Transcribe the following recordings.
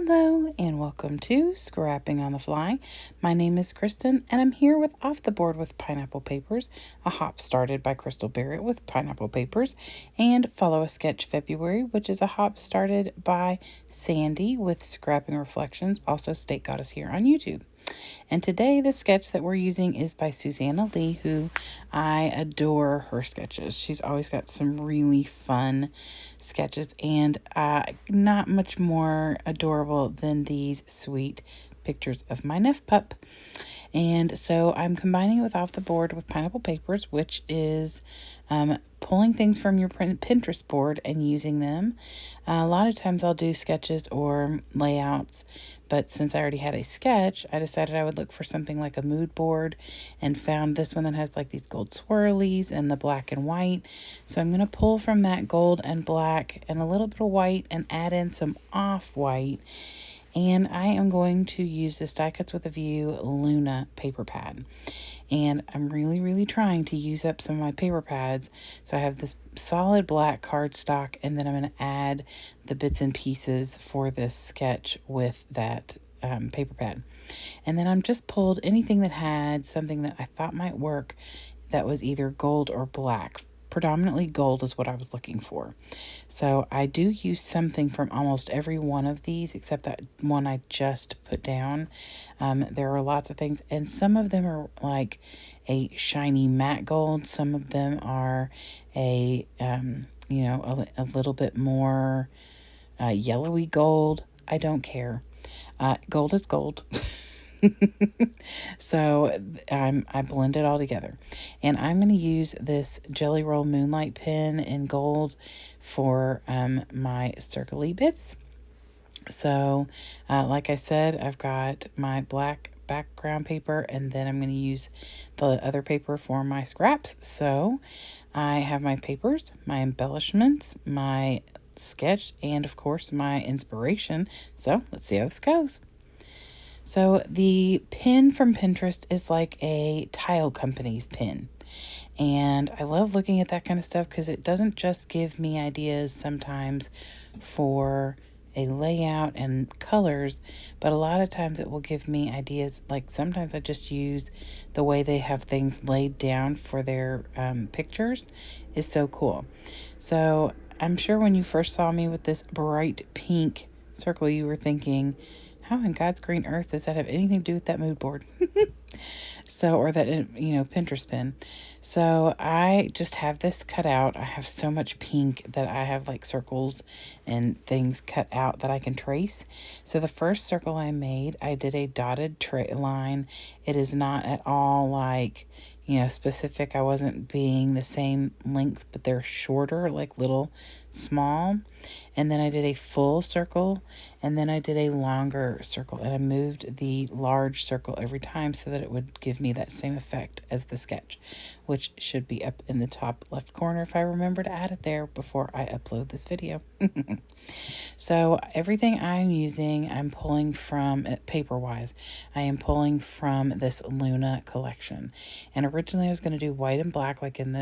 Hello and welcome to Scrapping on the Fly. My name is Kristen and I'm here with Off the Board with Pineapple Papers, a hop started by Crystal Barrett with Pineapple Papers, and Follow a Sketch February, which is a hop started by Sandy with Scrapping Reflections, also State Goddess here on YouTube. And today the sketch that we're using is by Susanna Lee, who I adore her sketches. She's always got some really fun sketches and not much more adorable than these sweet pictures of my Neff pup. And so I'm combining it with Off the Board with Pineapple Papers, which is pulling things from your Pinterest board and using them. A lot of times I'll do sketches or layouts, but since I already had a sketch, I decided I would look for something like a mood board and found this one that has like these gold swirlies and the black and white. So I'm going to pull from that gold and black and a little bit of white and add in some off-white. And I am going to use this Die Cuts with a View Luna paper pad. And I'm really trying to use up some of my paper pads. So I have this solid black cardstock, and then I'm going to add the bits and pieces for this sketch with that paper pad. And then I'm just pulled anything that had something that I thought might work that was either gold or black. Predominantly gold is what I was looking for. So I do use something from almost every one of these except that one I just put down. There are lots of things, and some of them are like a shiny matte gold. Some of them are a little bit more yellowy gold. I don't care. Gold is gold. So I blend it all together, and I'm going to use this Jelly Roll Moonlight pen in gold for my circly bits. So like I said, I've got my black background paper, and then I'm going to use the other paper for my scraps. So I have my papers, my embellishments, my sketch, and of course my inspiration. So let's see how this goes. So the pin from Pinterest is like a tile company's pin. And I love looking at that kind of stuff because it doesn't just give me ideas sometimes for a layout and colors, but a lot of times it will give me ideas. Like sometimes I just use the way they have things laid down for their pictures is so cool. So I'm sure when you first saw me with this bright pink circle, you were thinking, how in God's green earth does that have anything to do with that mood board? So, or that, Pinterest pin. So I just have this cut out. I have so much pink that I have like circles and things cut out that I can trace. So the first circle I made, I did a dotted line. It is not at all like, specific. I wasn't being the same length, but they're shorter, like little small. And then I did a full circle, and then I did a longer circle, and I moved the large circle every time so that it would give me that same effect as the sketch, which should be up in the top left corner if I remember to add it there before I upload this video. So everything I'm using, I'm pulling from, paper-wise, I am pulling from this Luna collection. And originally I was going to do white and black like in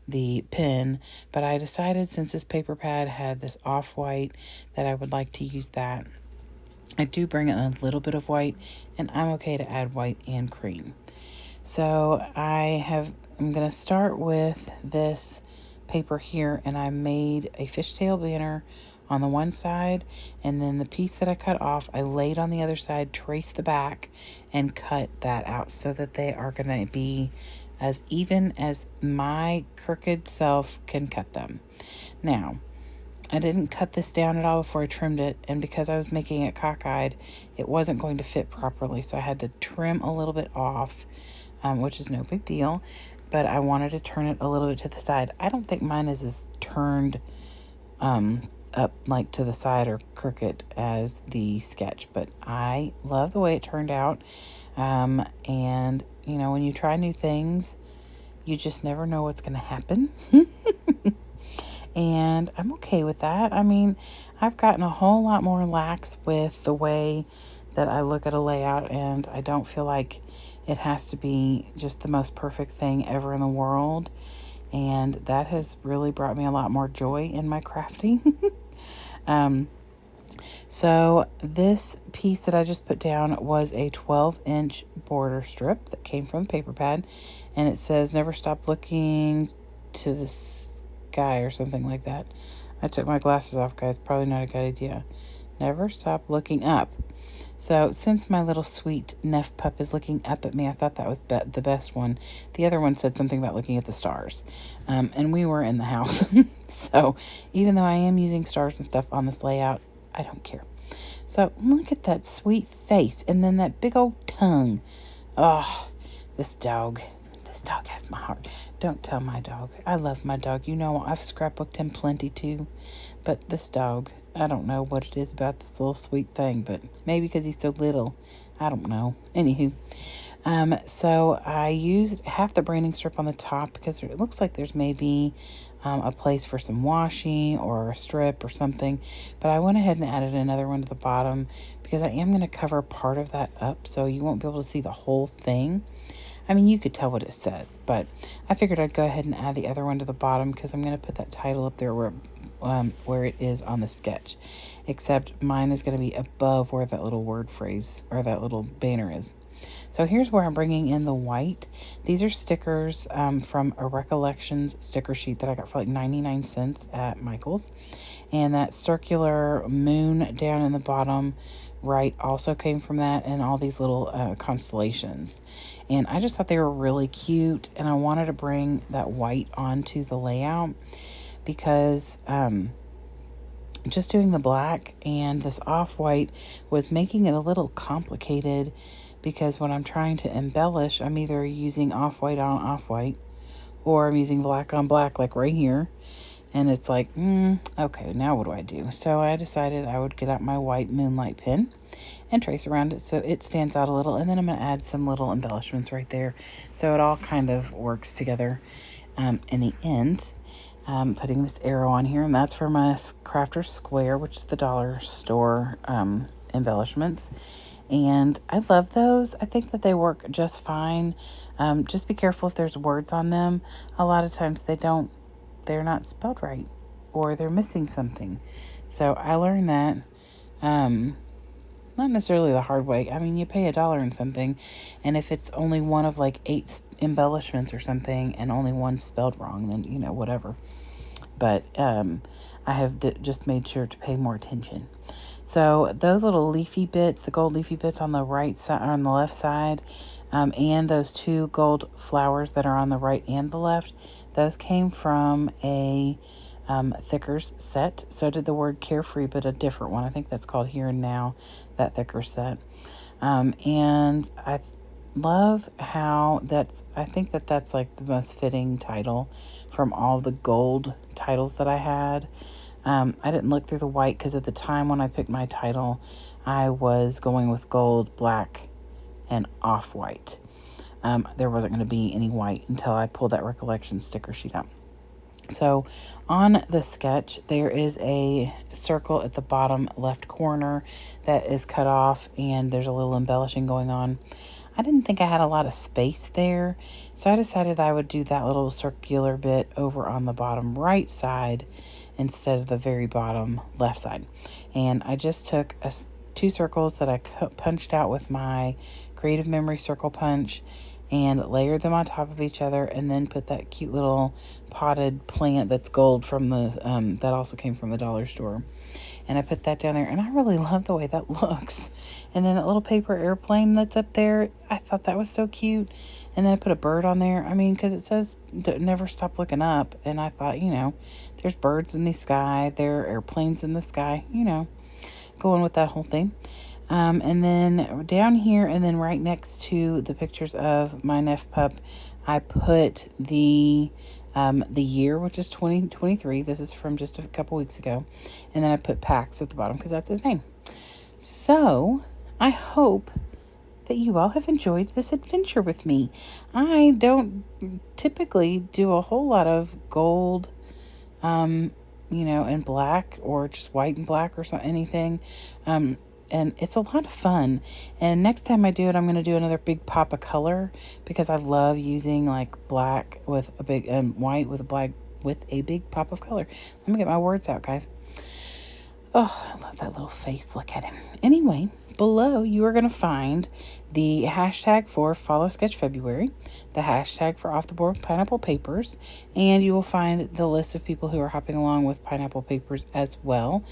the pen, but I decided since this paper pad had this off-white that I would like to use that. I do bring in a little bit of white, and I'm okay to add white and cream. So I'm going to start with this paper here, and I made a fishtail banner on the one side, and then the piece that I cut off, I laid on the other side, traced the back, and cut that out so that they are going to be as even as my crooked self can cut them. Now, I didn't cut this down at all before I trimmed it, and because I was making it cockeyed, it wasn't going to fit properly, so I had to trim a little bit off, which is no big deal, but I wanted to turn it a little bit to the side. I don't think mine is as turned up like to the side or crooked as the sketch, but I love the way it turned out. And when you try new things, you just never know what's going to happen. And I'm okay with that. I mean, I've gotten a whole lot more lax with the way that I look at a layout, and I don't feel like it has to be just the most perfect thing ever in the world. And that has really brought me a lot more joy in my crafting. So this piece that I just put down was a 12-inch border strip that came from the paper pad, and it says never stop looking to the sky or something like that. I took my glasses off, guys. Probably not a good idea. Never stop looking up. So since my little sweet Neff pup is looking up at me, I thought that was the best one. The other one said something about looking at the stars. And we were in the house. So even though I am using stars and stuff on this layout, I don't care. So look at that sweet face and then that big old tongue. Oh, this dog. This dog has my heart. Don't tell my dog. I love my dog. You know, I've scrapbooked him plenty too. But this dog, I don't know what it is about this little sweet thing, but maybe because he's so little. I don't know. Anywho, so I used half the branding strip on the top because it looks like there's maybe a place for some washi or a strip or something. But I went ahead and added another one to the bottom because I am going to cover part of that up so you won't be able to see the whole thing. I mean, you could tell what it says, but I figured I'd go ahead and add the other one to the bottom because I'm going to put that title up there where it is on the sketch. Except mine is going to be above where that little word phrase or that little banner is. So here's where I'm bringing in the white. These are stickers from a Recollections sticker sheet that I got for like 99 cents at Michael's. And that circular moon down in the bottom right also came from that, and all these little constellations. And I just thought they were really cute, and I wanted to bring that white onto the layout because just doing the black and this off-white was making it a little complicated because when I'm trying to embellish, I'm either using off-white on off-white or I'm using black on black like right here. And it's like, okay, now what do I do? So I decided I would get out my white Moonlight pen and trace around it so it stands out a little. And then I'm going to add some little embellishments right there so it all kind of works together in the end. Putting this arrow on here, and that's for my Crafter's Square, which is the dollar store embellishments. And I love those. I think that they work just fine. Just be careful if there's words on them. A lot of times they're not spelled right or they're missing something. So I learned that not necessarily the hard way. I mean, you pay $1 and something, and if it's only one of like 8 embellishments or something and only one spelled wrong, then whatever. But I have just made sure to pay more attention. So those little leafy bits, the gold leafy bits on the right side, on the left side, and those 2 gold flowers that are on the right and the left, those came from a thickers set. So did the word Carefree, but a different one. I think that's called Here and Now, that thicker set. And I love how I think that's like the most fitting title from all the gold titles that I had. I didn't look through the white because at the time when I picked my title, I was going with gold, black, and off-white. There wasn't going to be any white until I pulled that Recollection sticker sheet out. So on the sketch, there is a circle at the bottom left corner that is cut off, and there's a little embellishing going on. I didn't think I had a lot of space there, so I decided I would do that little circular bit over on the bottom right side instead of the very bottom left side. And I just took 2 circles that I punched out with my Creative Memory circle punch and layered them on top of each other, and then put that cute little potted plant that's gold from the that also came from the dollar store. And I put that down there, and I really love the way that looks. And then that little paper airplane that's up there, I thought that was so cute. And then I put a bird on there. I mean, because it says never stop looking up. And I thought, there's birds in the sky, there are airplanes in the sky, going with that whole thing. And then down here, and then right next to the pictures of my Neff pup, I put the year, which is 2023. This is from just a couple weeks ago. And then I put Pax at the bottom because that's his name. So I hope that you all have enjoyed this adventure with me. I don't typically do a whole lot of gold, and black, or just white and black or anything. And it's a lot of fun. And next time I do it, I'm going to do another big pop of color because I love using like black with a big white with a big pop of color. Let me get my words out, guys. Oh, I love that little face. Look at him. Anyway, below you are going to find the hashtag for Follow Sketch February, the hashtag for Off the Board Pineapple Papers, and you will find the list of people who are hopping along with Pineapple Papers as well.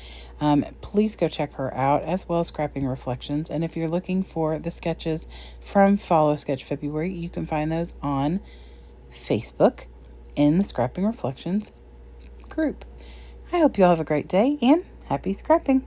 Please go check her out, as well as Scrapping Reflections. And if you're looking for the sketches from Follow Sketch February, you can find those on Facebook in the Scrapping Reflections group. I hope you all have a great day and happy scrapping.